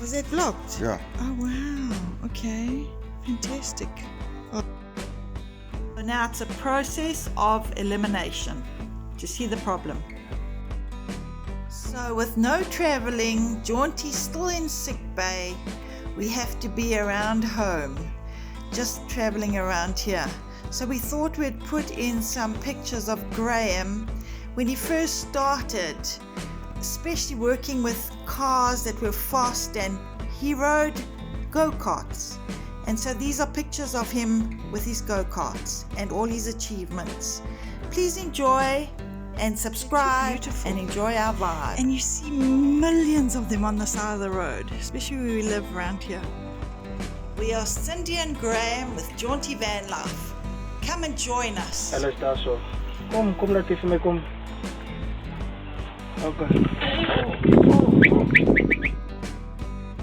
Was that blocked? Yeah. Oh wow, okay, fantastic. Oh. So now it's a process of elimination to see the problem. So with no travelling, Jaunti's still in sick bay, we have to be around home, just travelling around here. So we thought we'd put in some pictures of Graham when he first started, especially working with cars that were fast, and he rode go-karts. And so these are pictures of him with his go-karts and all his achievements. Please enjoy and subscribe and enjoy our vibe. And you see millions of them on the side of the road, especially where we live around here. We are Cindy and Graham with Jaunti Vanlife. Come and join us. Hulle is daar so. Kom laat jy vir my kom. Okay.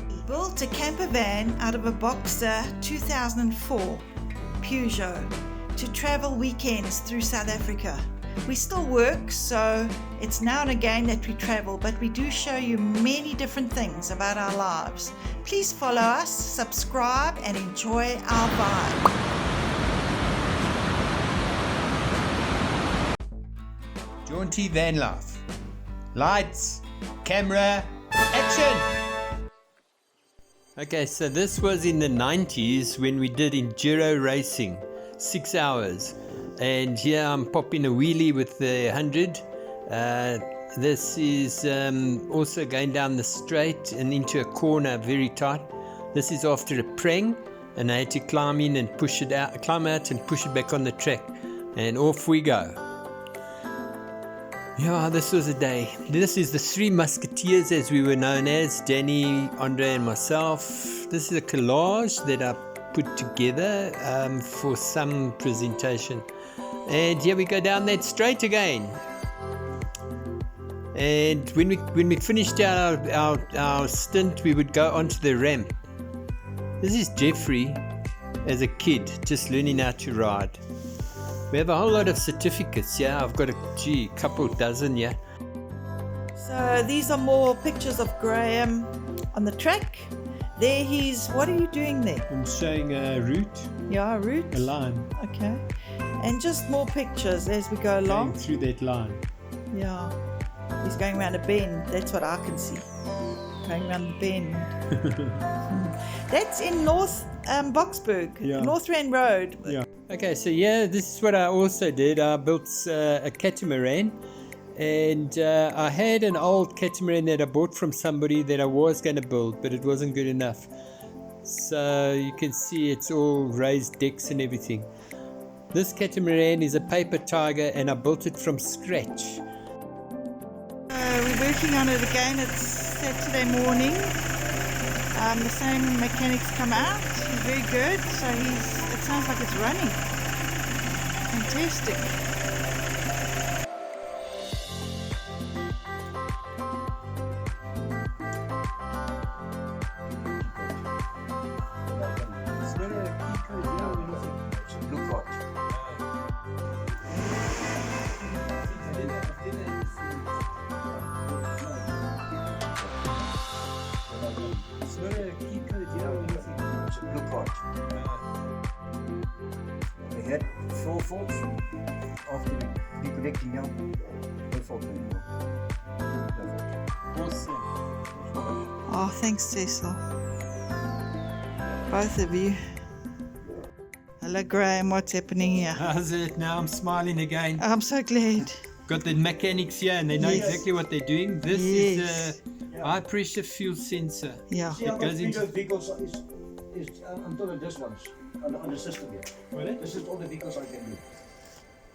We built a camper van out of a Boxer 2004 Peugeot to travel weekends through South Africa. We still work, so it's now and again that we travel, but we do show you many different things about our lives. Please follow us, subscribe, and enjoy our vibe. Jaunti Vanlife. Lights, camera, action! Okay, so this was in the 90s when we did enduro racing, 6 hours. And here I'm popping a wheelie with the 100. This is also going down the straight and into a corner very tight. This is after a prang, and I had to climb in and push it out, climb out and push it back on the track. And off we go. Yeah, this was a day. This is the Three Musketeers, as we were known as, Danny, Andre and myself. This is a collage that I put together for some presentation. And here we go down that straight again. And when we finished our stint, we would go onto the ramp. This is Jeffrey as a kid, just learning how to ride. We have a whole lot of certificates, yeah. I've got a couple dozen, yeah. So these are more pictures of Graham on the track. There he's, what are you doing there? I'm showing a route. Yeah, a route. A line. Okay. And just more pictures as we go along. Going through that line. Yeah. He's going around a bend. That's what I can see. Going around the bend. That's in North Boksburg, Yeah. North Rand Road. Yeah. Okay, so yeah, this is what I also did. I built a catamaran, and I had an old catamaran that I bought from somebody that I was going to build, but it wasn't good enough. So you can see it's all raised decks and everything. This catamaran is a paper tiger, and I built it from scratch. We're working on it again. It's Saturday morning. The same mechanics come out. He's very good. So it sounds like it's running. Fantastic. We had 4 faults after reconnecting now. No fault anymore. Awesome. Oh, thanks, Cecil. Both of you. Hello, Graham. What's happening here? How's it now? I'm smiling again. I'm so glad. Got the mechanics here, and they know exactly what they're doing. This is a high pressure fuel sensor. Yeah. It goes into vehicles is until this ones on the system here. Really? This is all the vehicles I can do.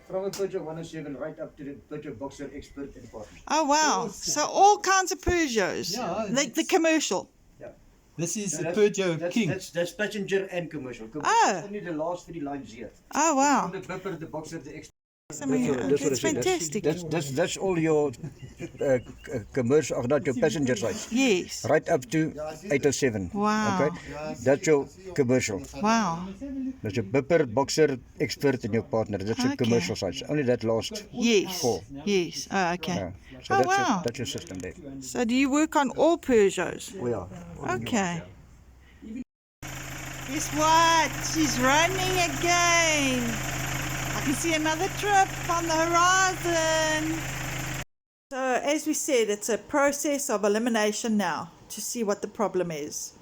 From a Peugeot 107 right up to the Peugeot Boxer Expert and Partner. Oh, wow. So all kinds of Peugeots. Yeah, Like the commercial. Yeah. This is the that's- Peugeot King. That's passenger and commercial. Oh. Only the last 3 lines here. Oh, wow. From the Bipper, the Boxer, the Expert. That's fantastic. That's all your commercial, not your passenger size. Yes. Right up to 807. Wow. Okay, that's your commercial. Wow. That's your Bipper, Boxer, Expert, and your Partner. That's your Okay. commercial size. Only that last Yes. 4. Yes. Oh, okay. Yeah. So Oh, wow. that's your system there. So do you work on all Peugeots? We are. Okay. Guess what? She's running again. I can see another trip on the horizon. So as we said, it's a process of elimination now to see what the problem is.